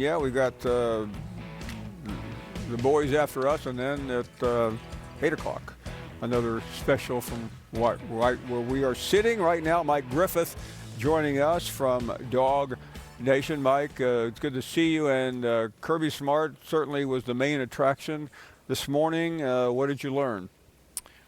Yeah, we got the boys after us, and then at 8 o'clock, another special from right where we are sitting right now. Mike Griffith joining us from Dog Nation. Mike, it's good to see you. And Kirby Smart certainly was the main attraction this morning. What did you learn?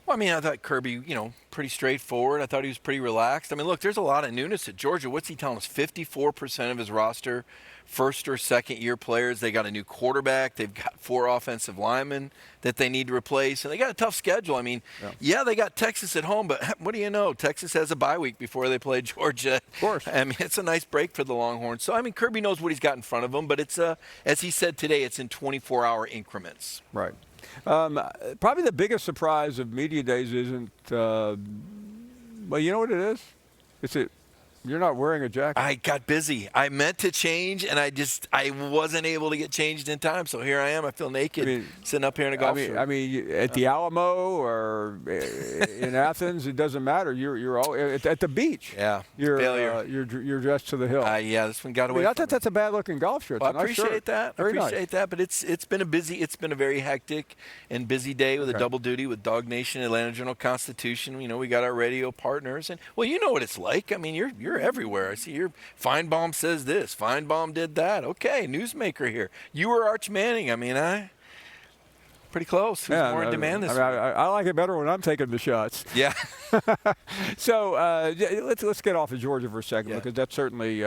Well, I mean, I thought Kirby, pretty straightforward. I thought he was pretty relaxed. I mean, look, there's a lot of newness at Georgia. What's he telling us? 54% of his roster, first or second year players. They got a new quarterback. They've got 4 offensive linemen that they need to replace. And they got a tough schedule. I mean, yeah, they got Texas at home, but what do you know? Texas has a bye week before they play Georgia. Of course. I mean, it's a nice break for the Longhorns. So, I mean, Kirby knows what he's got in front of him, but it's, as he said today, it's in 24-hour increments. Right. Probably the biggest surprise of media days isn't, well, you know what it is? You're not wearing a jacket. I got busy. I meant to change, and I wasn't able to get changed in time. So here I am. I feel naked sitting up here in a golf shirt. I mean, at the Alamo or in Athens, it doesn't matter. You're all at the beach. Yeah, you're dressed to the hill. Yeah, this one got away. I thought that's a bad-looking golf shirt. Well, I appreciate that. Very nice. But it's been a very hectic and busy day with a double duty with DawgNation, Atlanta Journal-Constitution. We got our radio partners, and well, you know what it's like. I mean, you're everywhere. I see your Finebaum says this. Finebaum did that. Okay, newsmaker here. You were Arch Manning. I mean, pretty close. Who's more in demand this week? I like it better when I'm taking the shots. Yeah. So let's get off of Georgia for a second because that's certainly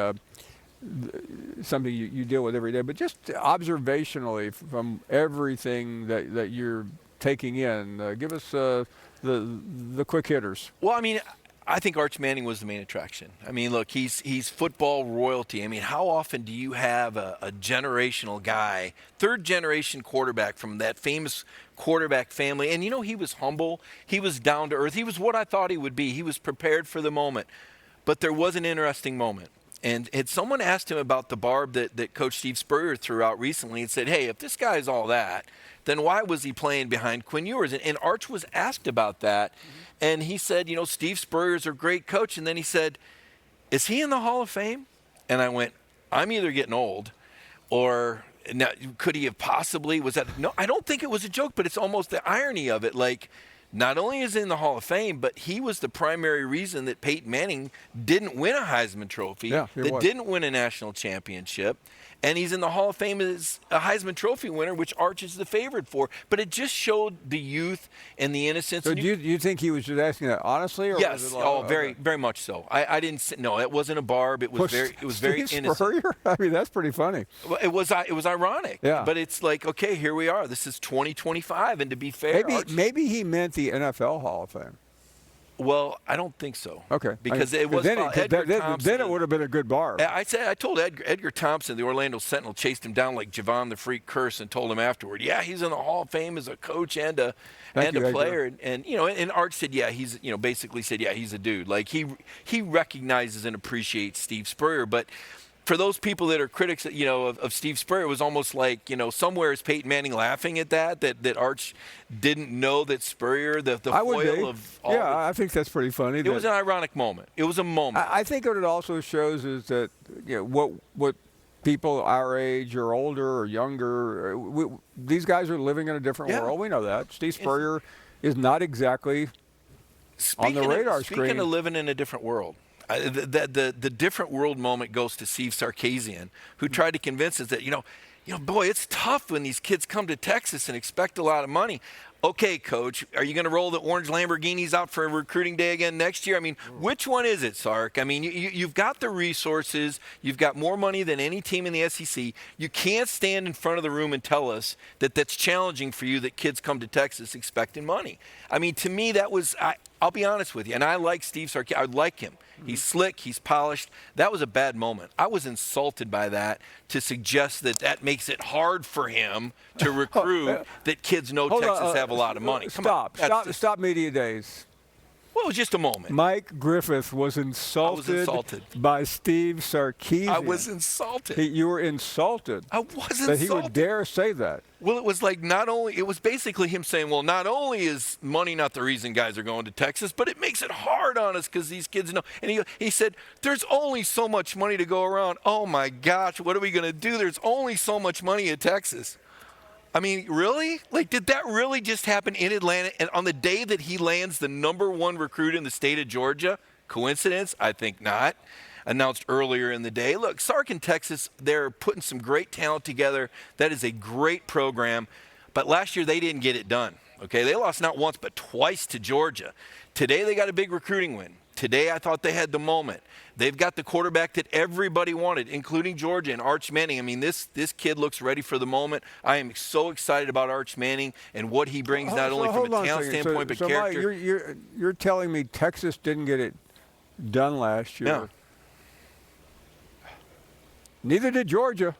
something you deal with every day. But just observationally from everything that you're taking in, give us the quick hitters. Well, I mean, I think Arch Manning was the main attraction. I mean, look, he's football royalty. I mean, how often do you have a generational guy, third-generation quarterback from that famous quarterback family? And, he was humble. He was down to earth. He was what I thought he would be. He was prepared for the moment. But there was an interesting moment. And had someone asked him about the barb that Coach Steve Spurrier threw out recently and said, hey, if this guy's all that, then why was he playing behind Quinn Ewers? And Arch was asked about that. And he said, Steve Spurrier's a great coach. And then he said, is he in the Hall of Fame? And I went, I'm either getting old or now, could he have possibly, was that? No, I don't think it was a joke, but it's almost the irony of it. Like, not only is he in the Hall of Fame, but he was the primary reason that Peyton Manning didn't win a Heisman Trophy, didn't win a national championship. And he's in the Hall of Fame as a Heisman Trophy winner, which Arch is the favorite for. But it just showed the youth and the innocence. So do you think he was just asking that honestly? Or yes. Very much so. I didn't. No, it wasn't a barb. It was very innocent. Spurrier? I mean, that's pretty funny. Well, it was ironic. Yeah. But it's like, okay, here we are. This is 2025, and to be fair, maybe he meant the NFL Hall of Fame. Well, I don't think so. Okay. Because it was Edgar Thompson. Then it would have been a good bar. I told Edgar Thompson, the Orlando Sentinel, chased him down like Javon the Freak Curse and told him afterward, yeah, he's in the Hall of Fame as a coach and a player. And Arch said, yeah, he's basically said, yeah, he's a dude. Like he recognizes and appreciates Steve Spurrier, but for those people that are critics, of Steve Spurrier, it was almost like, somewhere is Peyton Manning laughing at that Arch didn't know that Spurrier, the foil of all. Yeah, I think that's pretty funny. It was an ironic moment. It was a moment. I think what it also shows is that what people our age or older or younger, these guys are living in a different world. We know that. Steve Spurrier is not exactly on the radar screen. Speaking of living in a different world. The different world moment goes to Steve Sarkisian, who tried to convince us that, boy, it's tough when these kids come to Texas and expect a lot of money. Okay, Coach, are you going to roll the orange Lamborghinis out for a recruiting day again next year? I mean, which one is it, Sark? I mean, you've got the resources. You've got more money than any team in the SEC. You can't stand in front of the room and tell us that that's challenging for you that kids come to Texas expecting money. I mean, to me, that was I'll be honest with you, and I like Steve Sarkisian. I like him. He's slick. He's polished. That was a bad moment. I was insulted by that to suggest that makes it hard for him to recruit that kids know Texas have a lot of money. Stop media days. Well, it was just a moment. Mike Griffith was insulted, by Steve Sarkisian. I was insulted. You were insulted. I was insulted. That he would dare say that. Well, it was like it was basically him saying, well, not only is money not the reason guys are going to Texas, but it makes it hard on us because these kids know. And he said, there's only so much money to go around. Oh, my gosh, what are we going to do? There's only so much money at Texas. I mean, really? Like, did that really just happen in Atlanta? And on the day that he lands the #1 recruit in the state of Georgia? Coincidence? I think not. Announced earlier in the day. Look, Sark in Texas, they're putting some great talent together. That is a great program. But last year, they didn't get it done. Okay, they lost not once, but twice to Georgia. Today, they got a big recruiting win. Today, I thought they had the moment. They've got the quarterback that everybody wanted, including Georgia and Arch Manning. I mean, this kid looks ready for the moment. I am so excited about Arch Manning and what he brings, not only from a talent standpoint, but character. Mike, you're telling me Texas didn't get it done last year? No. Neither did Georgia.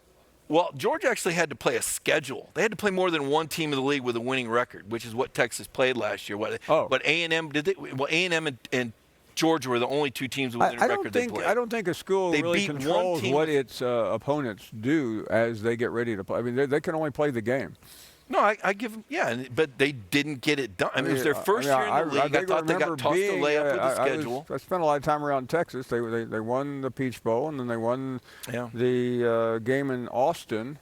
Well, Georgia actually had to play a schedule. They had to play more than one team in the league with a winning record, which is what Texas played last year. What A&M did they? Well, A&M and Georgia were the only two teams with a winning record they played. I don't think a school really controls what its opponents do as they get ready to play. I mean, they can only play the game. No, I give them, but they didn't get it done. I mean, it was their first year in the league. I thought they got tossed a layup with the schedule. I spent a lot of time around Texas. They won the Peach Bowl, and then they won the game in Austin.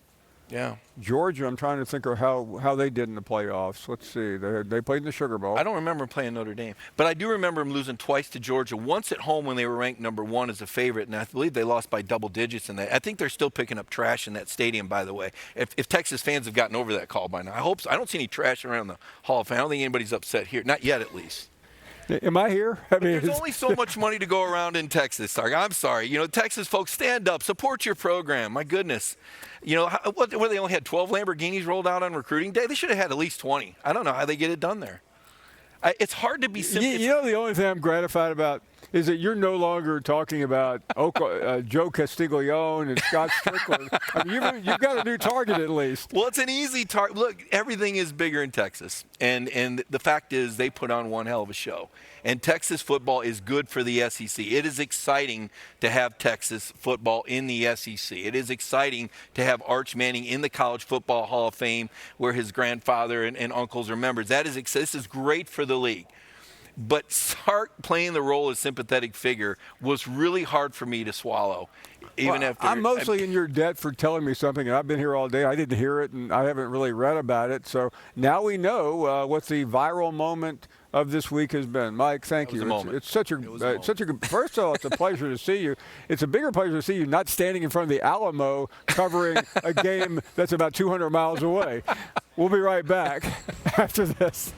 Yeah. Georgia, I'm trying to think of how they did in the playoffs. Let's see. They played in the Sugar Bowl. I don't remember them playing Notre Dame. But I do remember them losing twice to Georgia, once at home when they were ranked #1 as a favorite, and I believe they lost by double digits in that. I think they're still picking up trash in that stadium, by the way. If Texas fans have gotten over that call by now. I hope so. I don't see any trash around the Hall of Fame. I don't think anybody's upset here. Not yet, at least. Am I here? I mean, there's only so much money to go around in Texas, Sark. I'm sorry. Texas folks, stand up. Support your program. My goodness. They only had 12 Lamborghinis rolled out on recruiting day? They should have had at least 20. I don't know how they get it done there. It's hard to be simple. The only thing I'm gratified about is that you're no longer talking about Joe Castiglione and Scott Strickland. I mean, you've got a new target at least. Well, it's an easy target. Look, everything is bigger in Texas. And the fact is they put on one hell of a show. And Texas football is good for the SEC. It is exciting to have Texas football in the SEC. It is exciting to have Arch Manning in the College Football Hall of Fame where his grandfather and uncles are members. This is great for the league. But Sark playing the role as sympathetic figure was really hard for me to swallow. I'm mostly in your debt for telling me something, and I've been here all day. I didn't hear it, and I haven't really read about it. So now we know what the viral moment of this week has been. Mike, thank you. It's such a good. First of all, it's a pleasure to see you. It's a bigger pleasure to see you not standing in front of the Alamo covering a game that's about 200 miles away. We'll be right back after this.